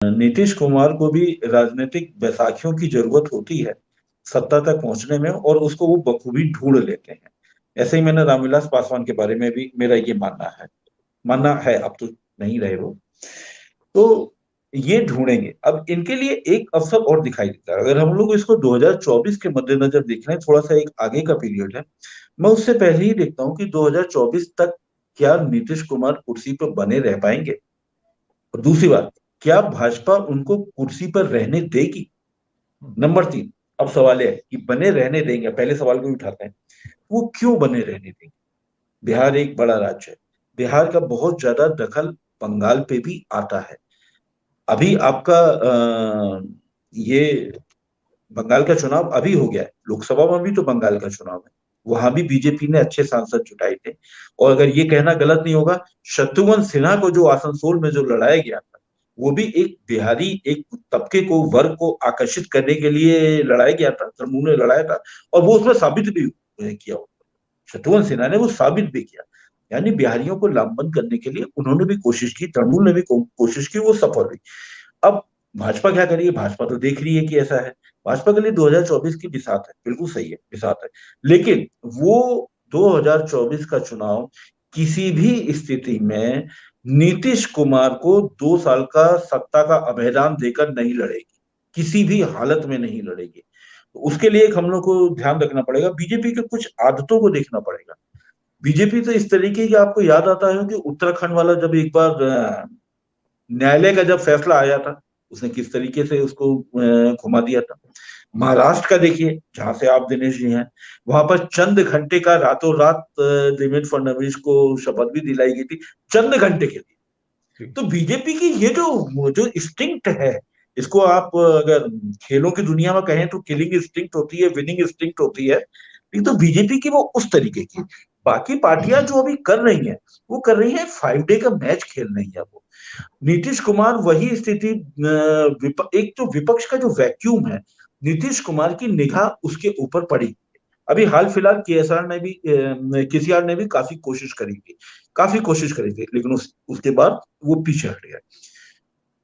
नीतीश कुमार को भी राजनीतिक बैसाखियों की जरूरत होती है सत्ता तक पहुंचने में, और उसको वो बखूबी ढूंढ लेते हैं। ऐसे ही मैंने रामविलास पासवान के बारे में भी मेरा ये मानना है, अब तो नहीं रहे वो। तो ये ढूंढेंगे। अब इनके लिए एक अवसर और दिखाई देता है, अगर हम लोग इसको 2024 के मद्देनजर देख रहे हैं, थोड़ा सा एक आगे का पीरियड है। मैं उससे पहले ही देखता हूँ कि 2024 तक क्या नीतीश कुमार कुर्सी पर बने रह पाएंगे, और दूसरी बात, क्या भाजपा उनको कुर्सी पर रहने देगी। नंबर 3, अब सवाल यह है कि बने रहने देंगे, पहले सवाल को भी उठाते हैं, वो क्यों बने रहने देंगे। बिहार एक बड़ा राज्य है, बिहार का बहुत ज्यादा दखल बंगाल पे भी आता है। अभी आपका ये बंगाल का चुनाव अभी हो गया है, लोकसभा में भी तो बंगाल का चुनाव है, वहां भी बीजेपी ने अच्छे सांसद जुटाए थे। और अगर ये कहना गलत नहीं होगा, शत्रुघ्न सिन्हा को जो आसनसोल में जो लड़ाया गया था, वो भी एक बिहारी, एक तबके को, वर्ग को आकर्षित करने के लिए लड़ाया गया था, तृणमूल ने लड़ाया था, और वो उसमें साबित भी किया। शत्रुघ्न सिन्हा ने वो साबित भी किया। यानी बिहारियों को लामबंद करने के लिए उन्होंने भी कोशिश की, तृणमूल ने भी कोशिश की, वो सफल हुई। अब भाजपा क्या करिए, भाजपा तो देख रही है कि ऐसा है। भाजपा के लिए 2024 की बिसात है, बिल्कुल सही है, बिसात है। लेकिन वो 2024 का चुनाव किसी भी स्थिति में नीतीश कुमार को 2 साल का सत्ता का अभयदान देकर नहीं लड़ेगी, किसी भी हालत में नहीं लड़ेगी। तो उसके लिए एक हम लोग को ध्यान रखना पड़ेगा, बीजेपी के कुछ आदतों को देखना पड़ेगा। बीजेपी तो इस तरीके की, आपको याद आता है कि उत्तराखंड वाला जब एक बार न्यायालय का जब फैसला आया था, उसने किस तरीके से उसको घुमा दिया था। महाराष्ट्र का देखिए, जहां से आप दिनेश जी हैं, वहां पर चंद घंटे का रातों रात देवेंद्र फडणवीस को शपथ भी दिलाई गई थी, चंद घंटे के लिए। तो बीजेपी की ये जो जो इंस्टिंक्ट है, इसको आप अगर खेलों की दुनिया में कहें तो किलिंग इंस्टिंक्ट होती है, विनिंग इंस्टिंक्ट होती है, लेकिन तो बीजेपी की वो उस तरीके की। बाकी पार्टियां जो अभी कर रही हैं, वो कर रही हैं 5 डे का मैच खेल रही है वो। नीतीश कुमार वही स्थिति, एक तो विपक्ष का जो वैक्यूम है, नीतीश कुमार की निगाह उसके ऊपर पड़ी। अभी हाल फिलहाल केएसआर ने भी, केसीआर ने भी काफी कोशिश करी थी, लेकिन उसके बाद वो पीछे हट गया।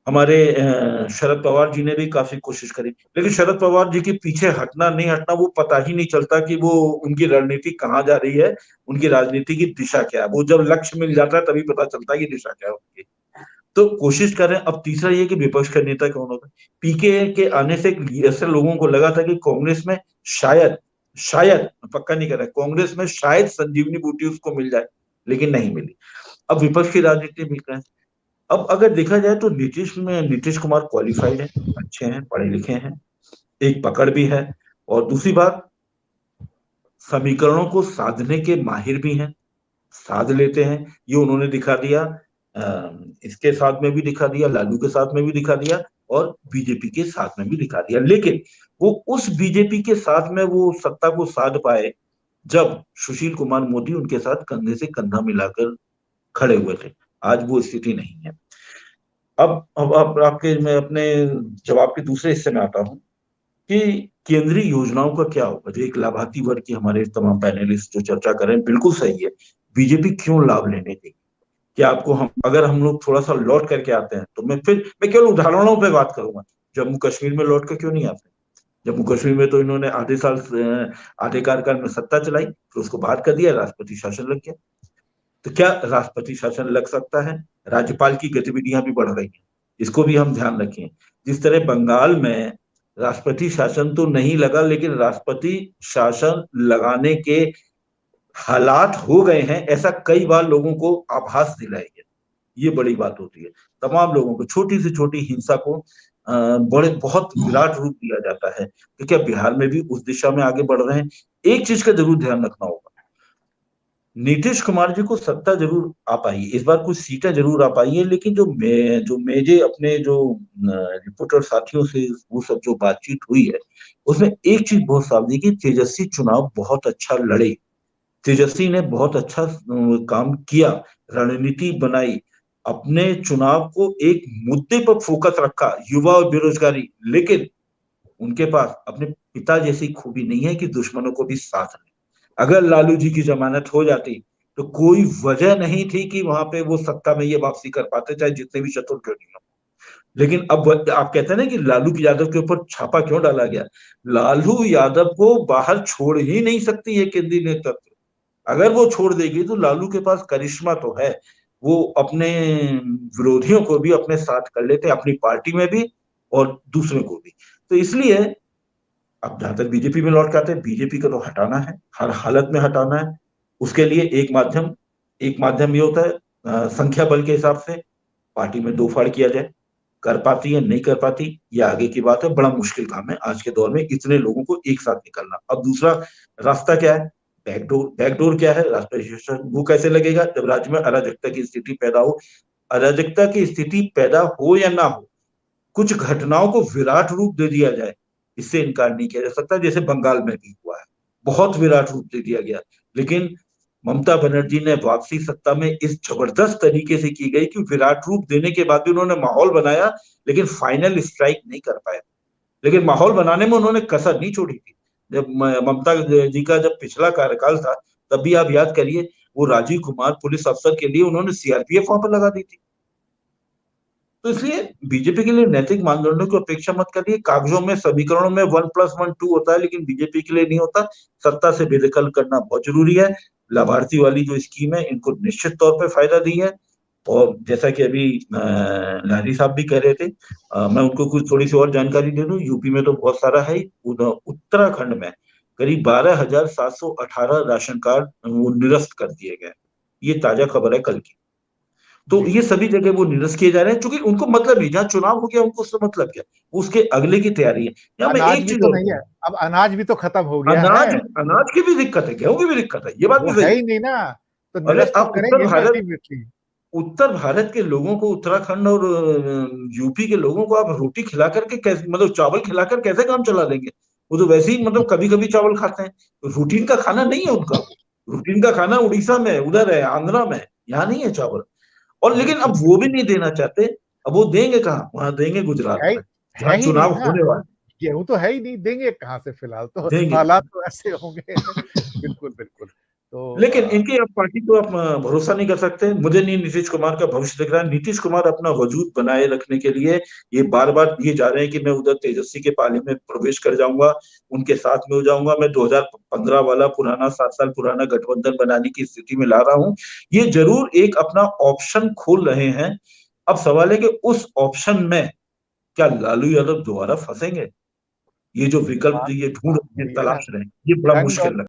हमारे शरद पवार जी ने भी काफी कोशिश करी, लेकिन शरद पवार जी के पीछे हटना नहीं हटना, वो पता ही नहीं चलता कि वो उनकी रणनीति कहाँ जा रही है, उनकी राजनीति की दिशा क्या है। वो जब लक्ष्य मिल जाता है तभी पता चलता है कि दिशा क्या है उनकी। तो कोशिश करें। अब तीसरा ये कि विपक्ष का नेता कौन होगा। पीके के आने से ऐसे लोगों को लगा था कि कांग्रेस में शायद, शायद पक्का नहीं कर रहा, कांग्रेस में शायद संजीवनी बूटी उसको मिल जाए, लेकिन नहीं मिली। अब विपक्ष की राजनीति मिल रहा है। अब अगर देखा जाए तो नीतीश कुमार क्वालिफाइड है, अच्छे हैं, पढ़े लिखे हैं, एक पकड़ भी है, और दूसरी बात, समीकरणों को साधने के माहिर भी हैं, साध लेते हैं। ये उन्होंने दिखा दिया, इसके साथ में भी दिखा दिया, लालू के साथ में भी दिखा दिया, और बीजेपी के साथ में भी दिखा दिया। लेकिन वो उस बीजेपी के साथ में वो सत्ता को साध पाए जब सुशील कुमार मोदी उनके साथ कंधे से कंधा मिलाकर खड़े हुए थे। आज वो स्थिति नहीं है। अब आपके, मैं अपने जवाब के दूसरे हिस्से में आता हूं कि केंद्रीय योजनाओं का क्या होगा। जो एक लाभार्थी वर्ग की हमारे तमाम पैनलिस्ट जो चर्चा करें, बिल्कुल सही है, बीजेपी क्यों लाभ लेने देगी। कि आपको, हम अगर हम लोग थोड़ा सा लौट करके आते हैं, तो मैं केवल उदाहरणों पे बात करूंगा। जम्मू कश्मीर में लौट कर क्यों नहीं आते। जम्मू कश्मीर में तो इन्होंने आधे साल, आधे कार्यकाल में सत्ता चलाई, फिर उसको बाहर कर दिया, राष्ट्रपति शासन लग गया। तो क्या राष्ट्रपति शासन लग सकता है, राज्यपाल की गतिविधियां भी बढ़ रही हैं, इसको भी हम ध्यान रखें। जिस तरह बंगाल में राष्ट्रपति शासन तो नहीं लगा, लेकिन राष्ट्रपति शासन लगाने के हालात हो गए हैं, ऐसा कई बार लोगों को आभास दिलाई गया। ये बड़ी बात होती है। तमाम लोगों को, छोटी से छोटी हिंसा को बड़े बहुत विराट रूप दिया जाता है। तो क्या बिहार में भी उस दिशा में आगे बढ़ रहे हैं। एक चीज का जरूर ध्यान रखना होगा, नीतीश कुमार जी को सत्ता जरूर आ पाई है इस बार, कुछ सीटें जरूर आ पाई है, लेकिन जो मेजे अपने जो रिपोर्टर साथियों से वो सब जो बातचीत हुई है, उसमें एक चीज बहुत साफ थी कि तेजस्वी चुनाव बहुत अच्छा लड़े। तेजस्वी ने बहुत अच्छा काम किया, रणनीति बनाई, अपने चुनाव को एक मुद्दे पर फोकस रखा, युवा और बेरोजगारी। लेकिन उनके पास अपने पिता जैसी खूबी नहीं है कि दुश्मनों को भी साथ ले। अगर लालू जी की जमानत हो जाती तो कोई वजह नहीं थी कि वहां पे वो सत्ता में ये वापसी कर पाते, चाहे जितने भी चतुर क्यों नहीं हो। लेकिन अब आप कहते हैं ना कि लालू यादव के ऊपर छापा क्यों डाला गया। लालू यादव को बाहर छोड़ ही नहीं सकती है केंद्रीय नेतृत्व। अगर वो छोड़ देगी तो लालू के पास करिश्मा तो है, वो अपने विरोधियों को भी अपने साथ कर लेते हैं, अपनी पार्टी में भी और दूसरे को भी। तो इसलिए अब जहां तक बीजेपी में लौट के आते हैं, बीजेपी को तो हटाना है, हर हालत में हटाना है। उसके लिए एक माध्यम ये होता है, संख्या बल के हिसाब से पार्टी में दो फाड़ किया जाए। कर पाती है नहीं कर पाती ये आगे की बात है, बड़ा मुश्किल काम है आज के दौर में इतने लोगों को एक साथ निकलना। अब दूसरा रास्ता क्या है, बैकडोर। बैकडोर क्या है, राष्ट्रीय शासन वो कैसे लगेगा, जब राज्य में अराजकता की स्थिति पैदा हो। अराजकता की स्थिति पैदा हो या ना हो, कुछ घटनाओं को विराट रूप दे दिया जाए, इससे इनकार नहीं किया जा सकता, जैसे बंगाल में भी हुआ है, बहुत विराट रूप दे दिया गया। लेकिन ममता बनर्जी ने वापसी सत्ता में इस जबरदस्त तरीके से की गई कि विराट रूप देने के बाद भी उन्होंने माहौल बनाया, लेकिन फाइनल स्ट्राइक नहीं कर पाए। लेकिन माहौल बनाने में उन्होंने कसर नहीं छोड़ी थी। जब ममता जी का जब पिछला कार्यकाल था, तब भी आप याद करिए, वो राजीव कुमार पुलिस अफसर के लिए उन्होंने सीआरपीएफ वहां पर लगा दी थी। तो इसलिए बीजेपी के लिए नैतिक मानदंडों की अपेक्षा मत करिए। कागजों में समीकरणों में 1+1 2 होता है, लेकिन बीजेपी के लिए नहीं होता। सत्ता से बेदखल करना बहुत जरूरी है। लाभार्थी वाली जो स्कीम है, इनको निश्चित तौर पर फायदा दी है। और जैसा कि अभी लारी साहब भी कह रहे थे, मैं उनको कुछ थोड़ी सी और जानकारी दे दूं। यूपी में तो बहुत सारा है, उत्तराखंड में करीब 12,718 राशन कार्ड वो निरस्त कर दिए गए। ये ताजा खबर है कल की। तो जी। ये सभी जगह वो निरस्त किए जा रहे हैं, क्योंकि उनको मतलब नहीं, जहां चुनाव हो गया उनको उससे मतलब क्या, उसके अगले की तैयारी है। यहाँ मैं अनाज एक भी चीज तो और नहीं है, कहूँ, अब अनाज भी तो खत्म हो गया है। अनाज अनाज की भी दिक्कत है, गेहूं की भी दिक्कत है, ये बात वो भी है सही ही है। नहीं ना, तो अरे निरस्त तो आप करेंगे ना अल्टीमेटली। उत्तर भारत के लोगों को, उत्तराखंड और यूपी के लोगों को आप रोटी खिला करके कैसे, मतलब चावल खिलाकर कैसे काम चला लेंगे। वो तो वैसे ही मतलब कभी कभी चावल खाते हैं, तो रूटीन का खाना नहीं है उनका। वो रूटीन का खाना उड़ीसा में उधर है, आंध्रा में, यहाँ नहीं है चावल। और लेकिन अब बिल्कुल वो भी बिल्कुल। नहीं देना चाहते। अब वो देंगे कहाँ, वहां देंगे गुजरात में, है जहां ही नहीं चुनाव ना, होने वाले गेहूं तो है ही नहीं, देंगे कहाँ से, फिलहाल तो देंगे। हालात तो ऐसे होंगे। बिल्कुल बिल्कुल। तो लेकिन इनकी अब पार्टी को आप भरोसा नहीं कर सकते। मुझे नहीं नीतीश कुमार का भविष्य दिख रहा है। नीतीश कुमार अपना वजूद बनाए रखने के लिए ये बार बार ये जा रहे हैं कि मैं उधर तेजस्वी के पाले में प्रवेश कर जाऊंगा, उनके साथ में हो जाऊंगा, मैं 2015 वाला पुराना 7 साल पुराना गठबंधन बनाने की स्थिति में ला रहा हूं। ये जरूर एक अपना ऑप्शन खोल रहे हैं। अब सवाल है कि उस ऑप्शन में क्या लालू यादव दोबारा फंसेंगे। ये जो विकल्प बात ये ढूंढ बात रहे हैं, वही है ना, तलाश रहे हैं, ये बड़ा जंग मुश्किल और लगता है।